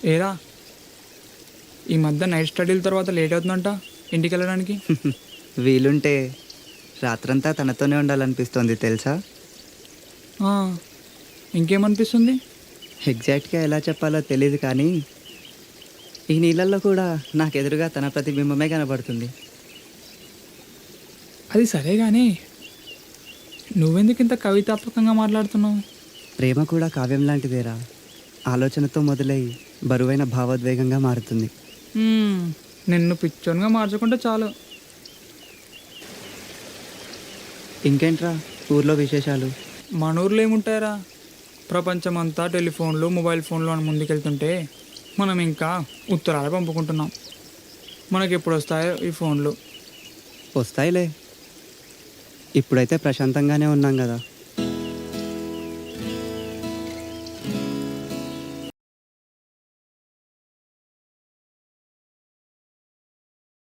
ఏరా, ఈ మధ్య నైట్ స్టడీల తర్వాత లేట్ అవుతుందంట ఇంటికి వెళ్ళడానికి. వీలుంటే రాత్రంతా తనతోనే ఉండాలనిపిస్తోంది తెలుసా. ఆ, ఇంకేమనిపిస్తుంది? ఎగ్జాక్ట్గా ఎలా చెప్పాలో తెలియదు కానీ ఈ నీళ్ళల్లో కూడా నాకు ఎదురుగా తన ప్రతిబింబమే కనబడుతుంది. అది సరే కానీ నువ్వెందుకు ఇంత కవితాత్మకంగా మాట్లాడుతున్నావు? ప్రేమ కూడా కావ్యం లాంటిదేరా. ఆలోచనతో మొదలై బరువైన భావోద్వేగంగా మారుతుంది. మ్మ్, నిన్ను పిచ్చోన్గా మార్చుకుంటే చాలు. ఇంకేంట్రా ఊర్లో విశేషాలు? మన ఊర్లో ఏముంటాయరా, ప్రపంచమంతా టెలిఫోన్లు మొబైల్ ఫోన్లు అని ముందుకెళ్తుంటే మనం ఇంకా ఉత్తరాలు పంపుకుంటున్నాం. మనకి ఎప్పుడు వస్తాయో ఈ ఫోన్లు. వస్తాయిలే, ఇప్పుడైతే ప్రశాంతంగానే ఉన్నాం కదా.